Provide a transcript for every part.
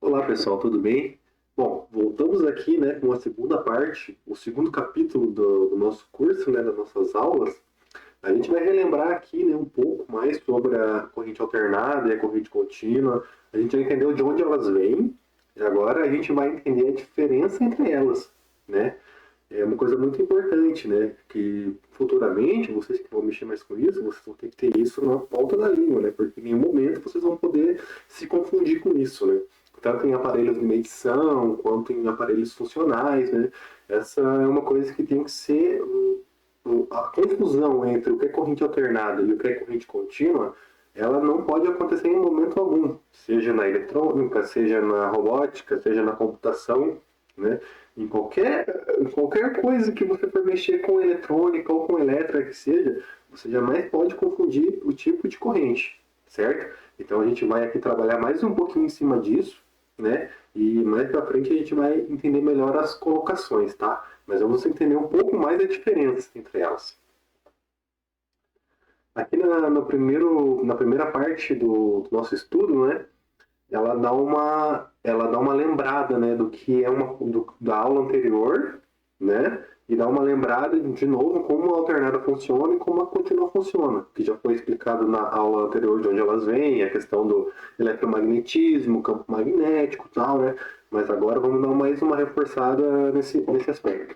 Olá pessoal, tudo bem? Bom, voltamos aqui, né, com a segunda parte, o segundo capítulo do nosso curso, né, das nossas aulas. A gente vai relembrar aqui, né, um pouco mais sobre a corrente alternada e a corrente contínua. A gente já entendeu de onde elas vêm e agora a gente vai entender a diferença entre elas, né? É uma coisa muito importante, né? Que futuramente, vocês que vão mexer mais com isso, vocês vão ter que ter isso na ponta da língua, né? Porque em nenhum momento vocês vão poder se confundir com isso, né? Tanto em aparelhos de medição, quanto em aparelhos funcionais, né? Essa é uma coisa que tem que ser a confusão entre o que é corrente alternada e o que é corrente contínua, ela não pode acontecer em momento algum, seja na eletrônica, seja na robótica, seja na computação, né? Em qualquer coisa que você for mexer com eletrônica ou com elétrica que seja, você jamais pode confundir o tipo de corrente, certo? Então a gente vai aqui trabalhar mais um pouquinho em cima disso, né? E mais para frente a gente vai entender melhor as colocações, tá? Mas vamos entender um pouco mais a diferença entre elas. Aqui na primeira parte do nosso estudo, né? Ela dá uma lembrada, né, do que é da aula anterior, né, e dá uma lembrada de novo como a alternada funciona e como a contínua funciona, que já foi explicado na aula anterior de onde elas vêm, a questão do eletromagnetismo, campo magnético e tal, né, mas agora vamos dar mais uma reforçada nesse aspecto.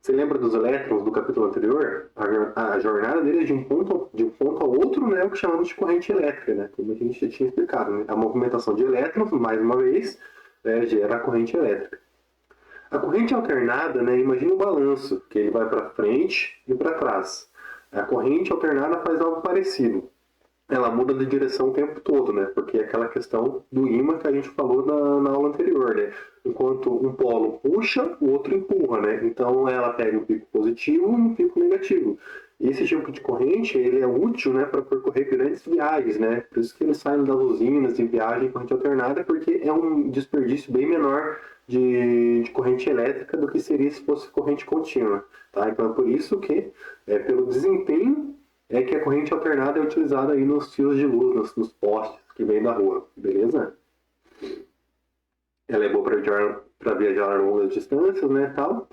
Você lembra dos elétrons do capítulo anterior? A jornada deles de um ponto ao outro, né, é o que chamamos de corrente elétrica, né, como a gente já tinha explicado. Né? A movimentação de elétrons, mais uma vez, gera a corrente elétrica. A corrente alternada, né, imagina o balanço, que ele vai para frente e para trás. A corrente alternada faz algo parecido. Ela muda de direção o tempo todo, né? Porque é aquela questão do ímã que a gente falou na aula anterior, né? Enquanto um polo puxa, o outro empurra, né? Então ela pega um pico positivo e um pico negativo. E esse tipo de corrente, ele é útil, né, para percorrer grandes viagens, né? Por isso que eles saem das usinas e viagem em corrente alternada, porque é um desperdício bem menor de corrente elétrica do que seria se fosse corrente contínua, tá? Então é por isso que, pelo desempenho que a corrente alternada é utilizada aí nos fios de luz, nos postes que vêm da rua, beleza? Ela é boa para viajar longas distâncias, né, tal.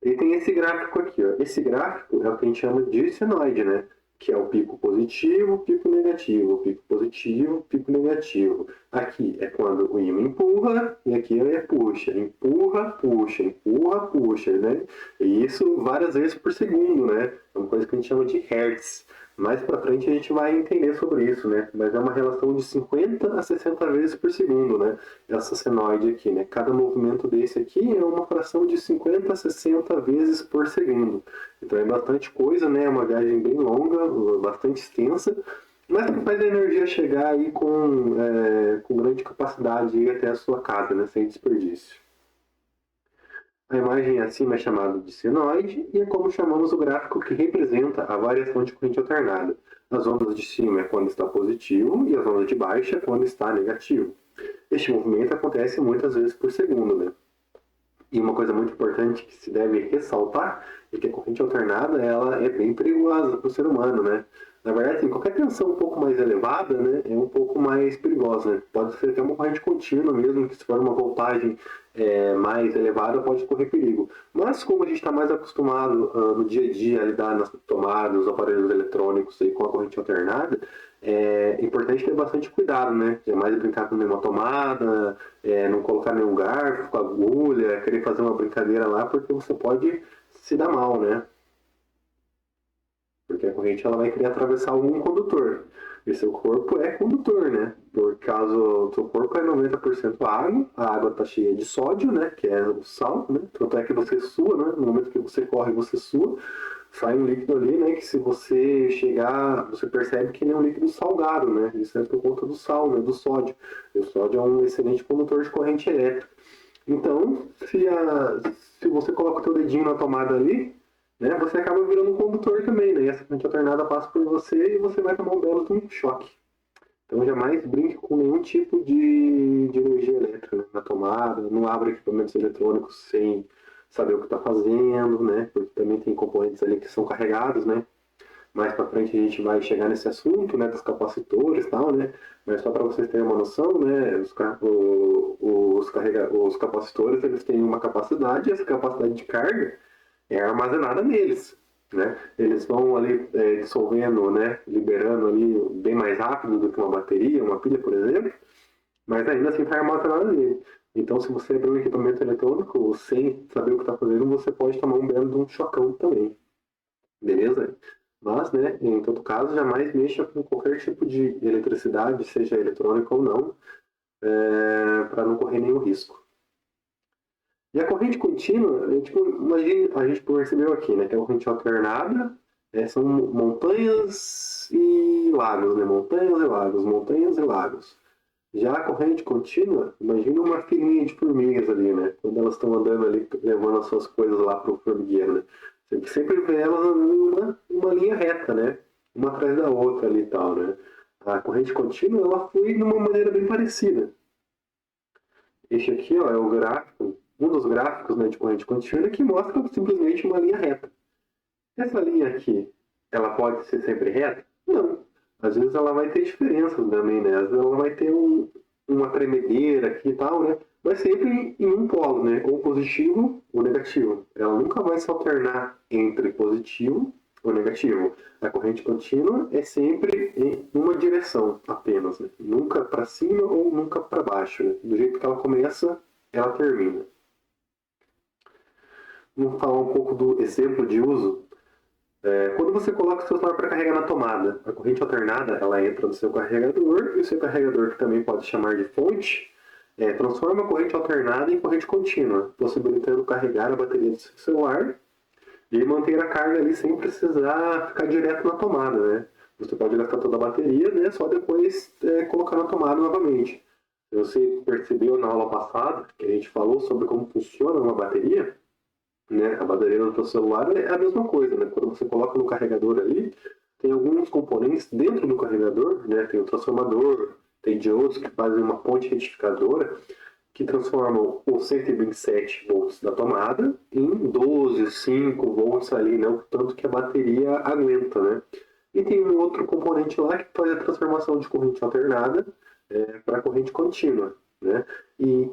E tem esse gráfico aqui, ó. Esse gráfico é o que a gente chama de senoide, né? Que é o pico positivo, pico negativo, pico positivo, pico negativo. Aqui é quando o ímã empurra e aqui é puxa, empurra, puxa, empurra, puxa, né? E isso várias vezes por segundo, né? É uma coisa que a gente chama de hertz. Mais para frente a gente vai entender sobre isso, né? Mas é uma relação de 50 a 60 vezes por segundo, né? Essa senoide aqui, né? Cada movimento desse aqui é uma fração de 50 a 60 vezes por segundo. Então é bastante coisa, né? É uma viagem bem longa, bastante extensa, mas que faz a energia chegar aí com grande capacidade aí até a sua casa, né? Sem desperdício. A imagem acima é chamada de senoide e é como chamamos o gráfico que representa a variação de corrente alternada. As ondas de cima é quando está positivo e as ondas de baixo é quando está negativo. Este movimento acontece muitas vezes por segundo, né? E uma coisa muito importante que se deve ressaltar é que a corrente alternada ela é bem perigosa para o ser humano, né? Na verdade, assim, qualquer tensão um pouco mais elevada, né, é um pouco mais perigosa, né? Pode ser até uma corrente contínua mesmo, que se for uma voltagem mais elevada, pode correr perigo. Mas como a gente está mais acostumado no dia a dia a lidar nas tomadas, nos aparelhos eletrônicos aí, com a corrente alternada, é importante ter bastante cuidado, né? Jamais brincar com nenhuma tomada, não colocar nenhum garfo, com agulha, querer fazer uma brincadeira lá, porque você pode se dar mal, né? Porque a corrente ela vai querer atravessar algum condutor. E seu corpo é condutor, né? Por caso seu corpo é 90% água, a água está cheia de sódio, né? Que é o sal, né? Tanto é que você sua, né? No momento que você corre, você sua. Sai um líquido ali, né? Que se você chegar, você percebe que ele é um líquido salgado, né? Isso é por conta do sal, né? Do sódio. E o sódio é um excelente condutor de corrente elétrica. Então, se você coloca o teu dedinho na tomada ali, né, você acaba virando um condutor também, né? E essa corrente alternada passa por você e você vai tomar um belo de um choque. Então jamais brinque com nenhum tipo de energia elétrica, né, na tomada, não abra equipamentos eletrônicos sem saber o que está fazendo, né? Porque também tem componentes ali que são carregados, né? mais para frente a gente vai chegar nesse assunto, né, dos capacitores e tal, né? Mas só para vocês terem uma noção, né, os capacitores, eles têm uma capacidade, e essa capacidade de carga é armazenada neles, né? Eles vão ali dissolvendo, né, liberando ali bem mais rápido do que uma bateria, uma pilha, por exemplo, mas ainda assim está armazenada nele. Então, se você abrir um equipamento eletrônico sem saber o que está fazendo, você pode tomar um belo de um chocão também. Beleza? Mas, né, em todo caso, jamais mexa com qualquer tipo de eletricidade, seja eletrônica ou não, para não correr nenhum risco. E a corrente contínua, imagine, a gente percebeu aqui, né, que a corrente alternada são montanhas e lagos, né, montanhas e lagos. Já a corrente contínua, imagina uma filinha de formigas ali, né? Quando elas estão andando ali, levando as suas coisas lá para o formigueiro, né? Você sempre vê elas andando numa linha reta, né? Uma atrás da outra ali e tal, né? A corrente contínua, ela flui de uma maneira bem parecida. Este aqui, ó, é o gráfico, um dos gráficos, né, de corrente contínua que mostra simplesmente uma linha reta. Essa linha aqui, ela pode ser sempre reta? Não. Às vezes ela vai ter diferenças também, né? Às vezes ela vai ter uma tremedeira aqui e tal, né? Mas sempre em um polo, né? Ou positivo ou negativo. Ela nunca vai se alternar entre positivo ou negativo. A corrente contínua é sempre em uma direção apenas, né? Nunca para cima ou nunca para baixo, né? Do jeito que ela começa, ela termina. Vamos falar um pouco do exemplo de uso. Quando você coloca o seu celular para carregar na tomada, a corrente alternada ela entra no seu carregador e o seu carregador, que também pode chamar de fonte, transforma a corrente alternada em corrente contínua, possibilitando carregar a bateria do seu celular e manter a carga ali sem precisar ficar direto na tomada, né? Você pode gastar toda a bateria, né? Só depois colocar na tomada novamente. Você percebeu na aula passada que a gente falou sobre como funciona uma bateria, né? A bateria do teu celular é a mesma coisa, né? Quando você coloca no carregador ali, tem alguns componentes dentro do carregador, né? Tem o transformador, tem diodos que fazem uma ponte retificadora que transformam os 127 volts da tomada em 12, 5 volts ali, né? O tanto que a bateria aguenta, né? E tem um outro componente lá que faz a transformação de corrente alternada para corrente contínua, né? E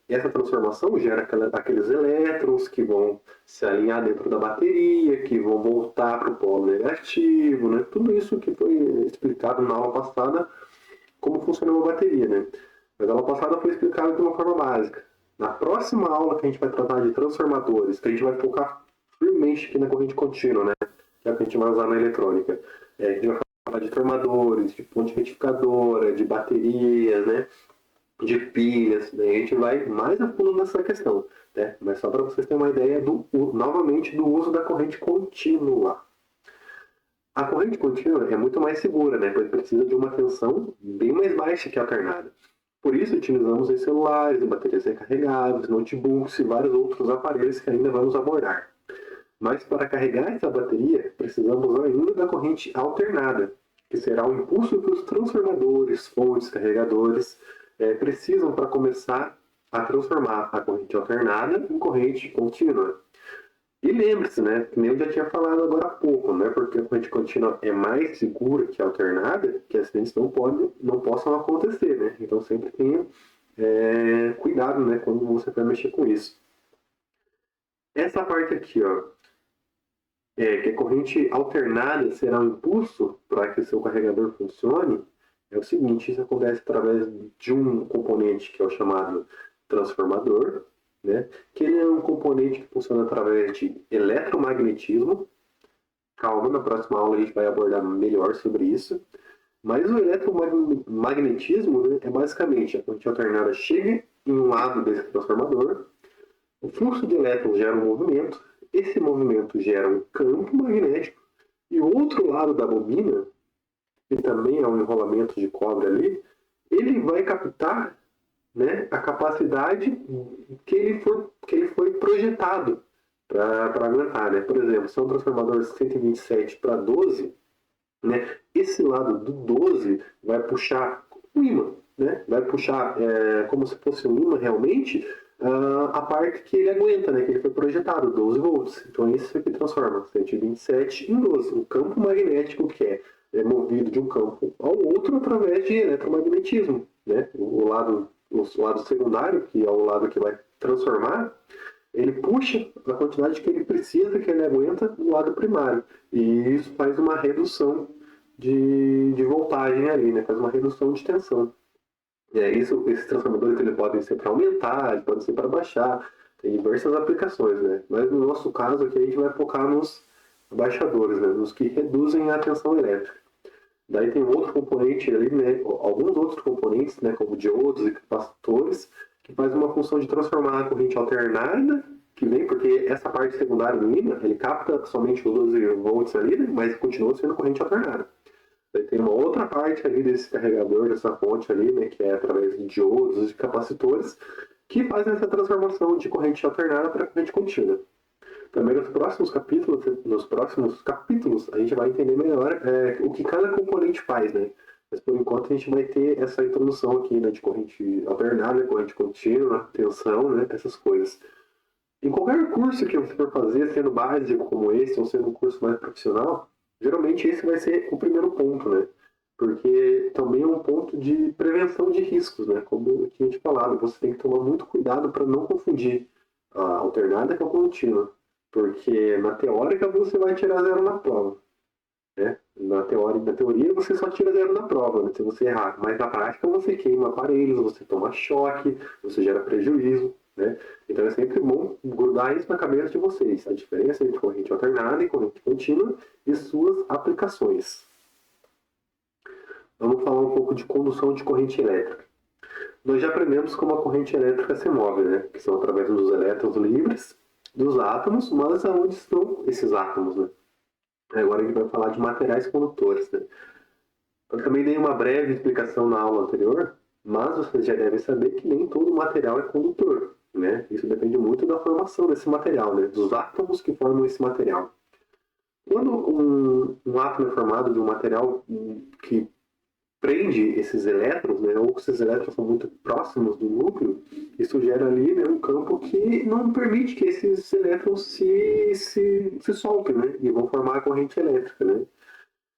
essa transformação gera aqueles elétrons que vão se alinhar dentro da bateria, que vão voltar para o polo negativo, né? Tudo isso que foi explicado na aula passada, como funciona uma bateria, né? Mas a aula passada foi explicado de uma forma básica. Na próxima aula que a gente vai tratar de transformadores, que a gente vai focar firmemente aqui na corrente contínua, né? Que é o que a gente vai usar na eletrônica. A gente vai falar de transformadores, de ponte retificadora, de baterias, né? De pilhas, daí a gente vai mais a fundo nessa questão, né? Mas só para vocês terem uma ideia novamente do uso da corrente contínua. A corrente contínua é muito mais segura, né? Pois precisa de uma tensão bem mais baixa que a alternada. Por isso utilizamos em celulares, baterias recarregáveis, notebooks e vários outros aparelhos que ainda vamos abordar. Mas para carregar essa bateria, precisamos ainda da corrente alternada, que será o impulso que os transformadores, fontes, carregadores precisam para começar a transformar a corrente alternada em corrente contínua. E lembre-se, né, que nem eu já tinha falado agora há pouco, né, porque a corrente contínua é mais segura que a alternada, que acidentes não possam acontecer, né? Então sempre tenha cuidado, né, quando você vai mexer com isso. Essa parte aqui, ó, que a corrente alternada será um impulso para que o seu carregador funcione, é o seguinte, isso acontece através de um componente que é o chamado transformador, né? Que ele é um componente que funciona através de eletromagnetismo. Calma, na próxima aula a gente vai abordar melhor sobre isso. Mas o eletromagnetismo, né, é basicamente a corrente alternada chega em um lado desse transformador, o fluxo de elétrons gera um movimento, esse movimento gera um campo magnético, e o outro lado da bobina, que também é um enrolamento de cobre ali, ele vai captar, né, a capacidade que ele foi projetado para aguentar. Né? Por exemplo, se é um transformador 127 para 12, né, esse lado do 12 vai puxar um ímã, né? Vai puxar como se fosse um ímã realmente a parte que ele aguenta, né, que ele foi projetado, 12 volts. Então isso aqui transforma 127 em 12. Um campo magnético que é movido de um campo ao outro através de eletromagnetismo. Né? O lado secundário, que é o lado que vai transformar, ele puxa a quantidade que ele precisa, que ele aguenta, do lado primário. E isso faz uma redução de voltagem ali, né? Faz uma redução de tensão. Esses transformadores eles podem ser para aumentar, eles podem ser para baixar, tem diversas aplicações, né? Mas no nosso caso aqui a gente vai focar nos baixadores, né? Nos que reduzem a tensão elétrica. Daí tem um outro componente ali, né? Alguns outros componentes, né? Como diodos e capacitores, que faz uma função de transformar a corrente alternada, que vem porque essa parte secundária do ímã, ele capta somente os 12 volts ali, né? Mas continua sendo corrente alternada. Daí tem uma outra parte ali desse carregador, dessa fonte ali, né, que é através de diodos e capacitores, que fazem essa transformação de corrente alternada para corrente contínua. Também nos próximos capítulos, a gente vai entender melhor o que cada componente faz, né? Mas por enquanto a gente vai ter essa introdução aqui, né, de corrente alternada, corrente contínua, tensão, né, essas coisas. Em qualquer curso que você for fazer, sendo básico como esse, ou sendo um curso mais profissional, geralmente esse vai ser o primeiro ponto, né? Porque também é um ponto de prevenção de riscos, né? Como eu tinha te falado, você tem que tomar muito cuidado para não confundir a alternada com a contínua. Porque na teórica você vai tirar zero na prova, né? Na teoria você só tira zero na prova, né? Se você errar. Mas na prática você queima aparelhos, você toma choque, você gera prejuízo, né? Então é sempre bom grudar isso na cabeça de vocês. A diferença entre corrente alternada e corrente contínua e suas aplicações. Vamos falar um pouco de condução de corrente elétrica. Nós já aprendemos como a corrente elétrica se move, né? Que são através dos elétrons livres dos átomos, mas aonde estão esses átomos, né? Agora a gente vai falar de materiais condutores, né? Eu também dei uma breve explicação na aula anterior, mas vocês já devem saber que nem todo material é condutor, né? Isso depende muito da formação desse material, né? Dos átomos que formam esse material. Quando um átomo é formado de um material que prende esses elétrons, né, ou que esses elétrons são muito próximos do núcleo, isso gera ali, né, um campo que não permite que esses elétrons se soltem, né, e vão formar a corrente elétrica, né,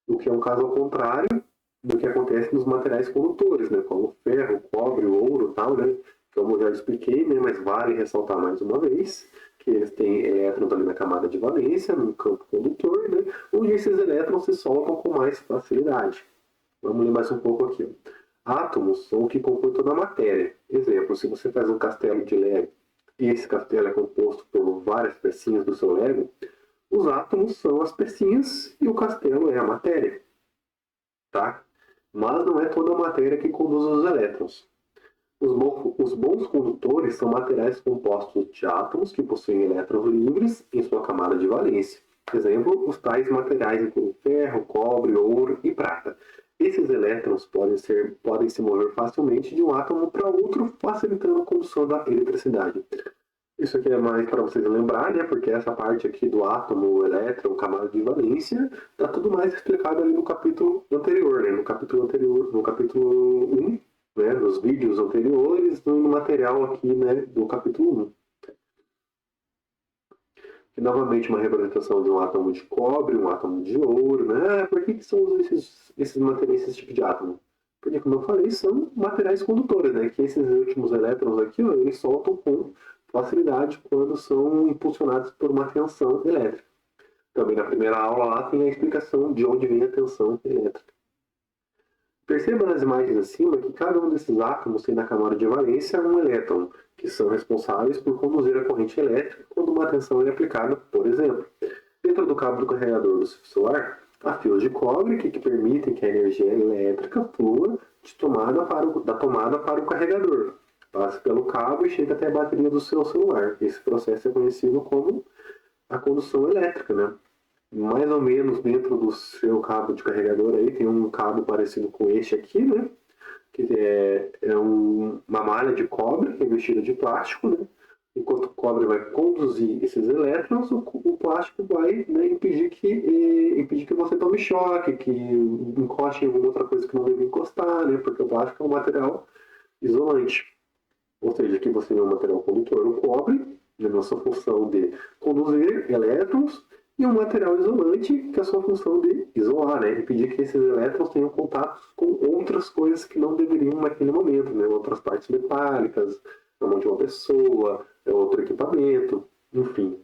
o que é um caso ao contrário do que acontece nos materiais condutores, né, como o ferro, o cobre, o ouro e tal, né, como eu já expliquei, né, mas vale ressaltar mais uma vez que eles têm elétrons ali na camada de valência, no campo condutor, né, onde esses elétrons se soltam com mais facilidade. Vamos ler mais um pouco aqui. Átomos são o que compõe toda a matéria. Exemplo, se você faz um castelo de Lego e esse castelo é composto por várias pecinhas do seu Lego, os átomos são as pecinhas e o castelo é a matéria. Tá? Mas não é toda a matéria que conduz os elétrons. Os bons condutores são materiais compostos de átomos que possuem elétrons livres em sua camada de valência. Exemplo, os tais materiais como ferro, cobre, ouro e prata. Esses elétrons podem se mover facilmente de um átomo para outro, facilitando a condução da eletricidade. Isso aqui é mais para vocês lembrar, né? Porque essa parte aqui do átomo, o elétron, camada de valência, está tudo mais explicado ali no capítulo anterior, né? No capítulo anterior, no capítulo 1, né? Nos vídeos anteriores, no material aqui, né? Do capítulo 1. Que novamente uma representação de um átomo de cobre, um átomo de ouro, né? Por que são esses materiais, esse tipo de átomo? Porque, como eu falei, são materiais condutores, né? Que esses últimos elétrons aqui, ó, eles soltam com facilidade quando são impulsionados por uma tensão elétrica. Também na primeira aula lá tem a explicação de onde vem a tensão elétrica. Perceba nas imagens acima que cada um desses átomos tem na camada de valência um elétron, que são responsáveis por conduzir a corrente elétrica quando uma tensão é aplicada, por exemplo. Dentro do cabo do carregador do seu celular, há fios de cobre que permitem que a energia elétrica flua da tomada para o carregador, passe pelo cabo e chegue até a bateria do seu celular. Esse processo é conhecido como a condução elétrica, né? Mais ou menos dentro do seu cabo de carregador aí tem um cabo parecido com este aqui, né? Que uma malha de cobre revestida de plástico, né? Enquanto o cobre vai conduzir esses elétrons, o plástico vai, né, impedir que você tome choque, que encoste em alguma outra coisa que não deve encostar, né? Porque o plástico é um material isolante. Ou seja, aqui você tem um material condutor, o cobre, na sua função de conduzir elétrons, e um material isolante, que é a sua função de isolar, né? Impedir que esses elétrons tenham contato com outras coisas que não deveriam naquele momento, né? Outras partes metálicas, a mão de uma pessoa, outro equipamento, enfim.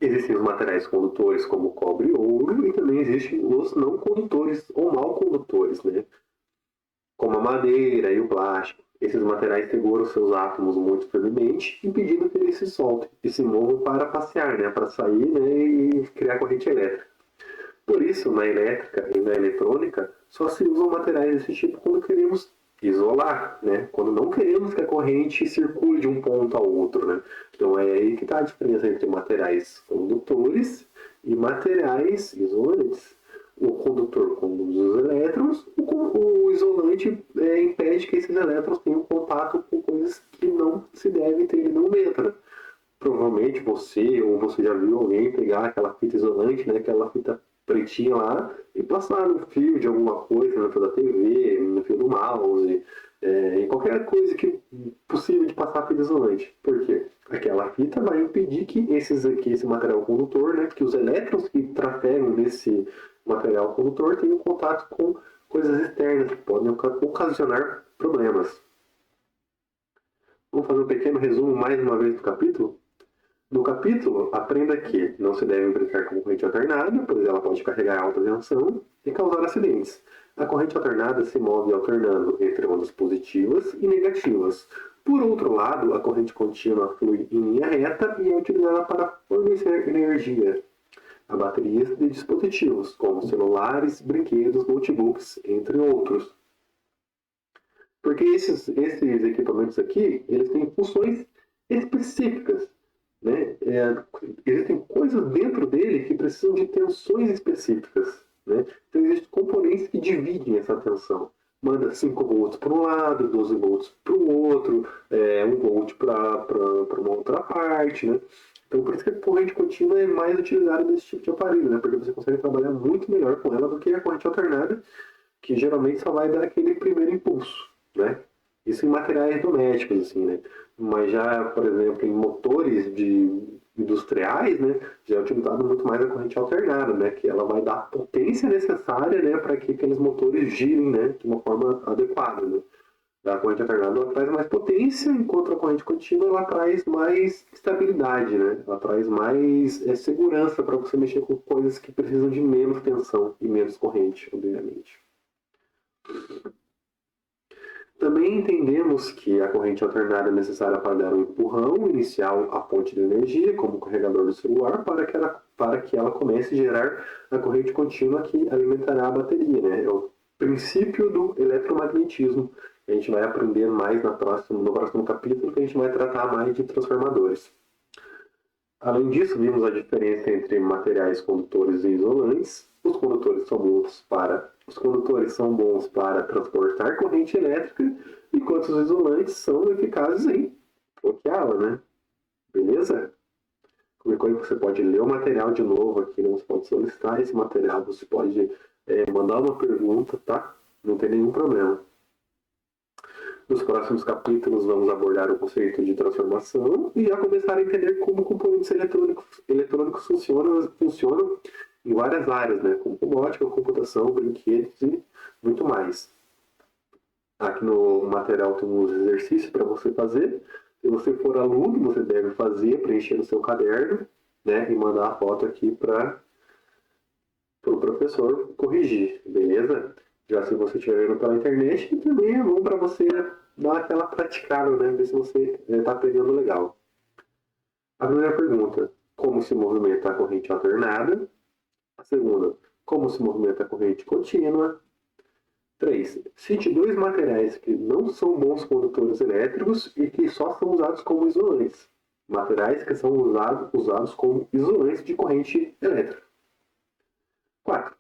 Existem os materiais condutores como cobre e ouro, e também existem os não condutores ou mal condutores, né? Como a madeira e o plástico. Esses materiais seguram seus átomos muito firmemente, impedindo que eles se soltem e se movam para passear, né? Para sair, né? E criar corrente elétrica. Por isso, na elétrica e na eletrônica, só se usam materiais desse tipo quando queremos isolar, né? Quando não queremos que a corrente circule de um ponto ao outro, né? Então é aí que está a diferença entre materiais condutores e materiais isolantes. O condutor conduz os elétrons, o isolante impede que esses elétrons tenham contato com coisas que não se deve ter no meio. Provavelmente você ou você já viu alguém pegar aquela fita isolante, né, aquela fita pretinha lá, e passar no fio de alguma coisa, no fio da TV, no fio do mouse, em qualquer coisa que possível de passar fita isolante. Por quê? Aquela fita vai impedir que esse material condutor, né, que os elétrons que trafegam nesse material condutor tenham contato com coisas externas que podem ocasionar problemas. Vamos fazer um pequeno resumo mais uma vez do capítulo? No capítulo, aprenda que não se deve brincar com corrente alternada, pois ela pode carregar alta tensão e causar acidentes. A corrente alternada se move alternando entre ondas positivas e negativas. Por outro lado, a corrente contínua flui em linha reta e é utilizada para fornecer energia a baterias de dispositivos, como celulares, brinquedos, notebooks, entre outros. Porque esses equipamentos aqui, eles têm funções específicas, né? Existem coisas dentro dele que precisam de tensões específicas, né? Então existem componentes que dividem essa tensão. Manda 5 volts para um lado, 12 volts para o outro, 1 volt para uma outra parte, né? Então por isso que a corrente contínua é mais utilizada nesse tipo de aparelho, né? Porque você consegue trabalhar muito melhor com ela do que a corrente alternada, que geralmente só vai dar aquele primeiro impulso, né? Isso em materiais domésticos, assim, né? Mas já, por exemplo, em motores industriais, né, já é utilizado muito mais a corrente alternada, né, que ela vai dar a potência necessária, né, para que aqueles motores girem, né, de uma forma adequada, né? A corrente alternada ela traz mais potência, enquanto a corrente contínua ela traz mais estabilidade, né? Ela traz mais segurança para você mexer com coisas que precisam de menos tensão e menos corrente, obviamente. Também entendemos que a corrente alternada é necessária para dar um empurrão inicial à fonte de energia, como o carregador do celular, para que ela comece a gerar a corrente contínua que alimentará a bateria, né? É o princípio do eletromagnetismo. A gente vai aprender mais no próximo capítulo, que a gente vai tratar mais de transformadores. Além disso, vimos a diferença entre materiais condutores e isolantes. Os condutores são bons para transportar corrente elétrica, enquanto os isolantes são eficazes em bloqueá-la, né? Beleza? Qualquer coisa você pode ler o material de novo aqui, né? Você pode solicitar esse material, você pode mandar uma pergunta, tá? Não tem nenhum problema. Nos próximos capítulos vamos abordar o conceito de transformação e já começar a entender como componentes eletrônicos funcionam em várias áreas, né? Como robótica, computação, brinquedos e muito mais. Aqui no material tem uns exercícios para você fazer. Se você for aluno, você deve fazer, preencher no seu caderno, né? E mandar a foto aqui para o professor corrigir, beleza? Já se você estiver vendo pela internet, também é bom para você dar aquela praticada, né? Ver se você está aprendendo legal. A primeira pergunta, como se movimenta a corrente alternada? A segunda, como se movimenta a corrente contínua? 3. Cite dois materiais que não são bons condutores elétricos e que só são usados como isolantes. Materiais que são usados como isolantes de corrente elétrica. 4.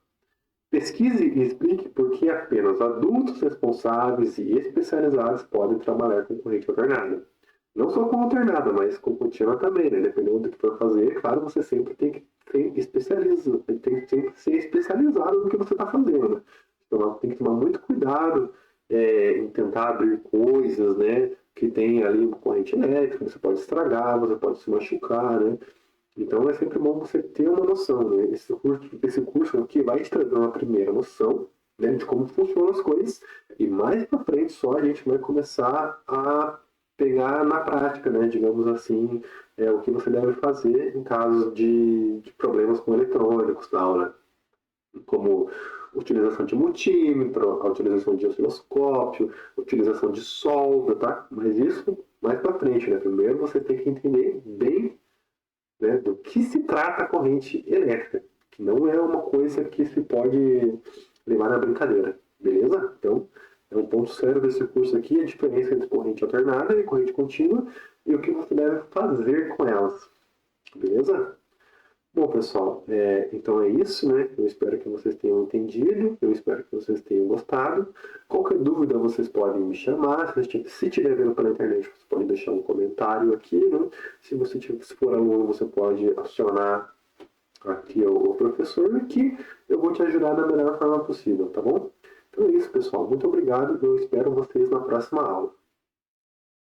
Pesquise e explique por que apenas adultos responsáveis e especializados podem trabalhar com corrente alternada. Não só com alternada, mas com contínua também, né? Dependendo do que for fazer, claro, você sempre tem que ser especializado no que você está fazendo. Então, tem que tomar muito cuidado em tentar abrir coisas, né, que tem ali uma corrente elétrica, você pode estragar, você pode se machucar, né? Então é sempre bom você ter uma noção, né? Esse curso aqui vai te trazer uma primeira noção, né, de como funcionam as coisas, e mais para frente só a gente vai começar a pegar na prática, né, digamos assim, o que você deve fazer em caso de problemas com eletrônicos, tal, né? Como utilização de multímetro, a utilização de osciloscópio, utilização de solda, tá? Mas isso mais para frente, né? Primeiro você tem que entender bem, né, do que se trata a corrente elétrica, que não é uma coisa que se pode levar na brincadeira, beleza? Então, é um ponto sério desse curso aqui, a diferença entre corrente alternada e corrente contínua e o que você deve fazer com elas, beleza? Bom, pessoal, então é isso, né? Eu espero que vocês tenham entendido, eu espero que vocês tenham gostado. Qualquer dúvida, vocês podem me chamar. Se estiver vendo pela internet, você pode deixar um comentário aqui, né? Se for aluno, você pode acionar aqui o professor, que eu vou te ajudar da melhor forma possível, tá bom? Então é isso, pessoal. Muito obrigado. Eu espero vocês na próxima aula.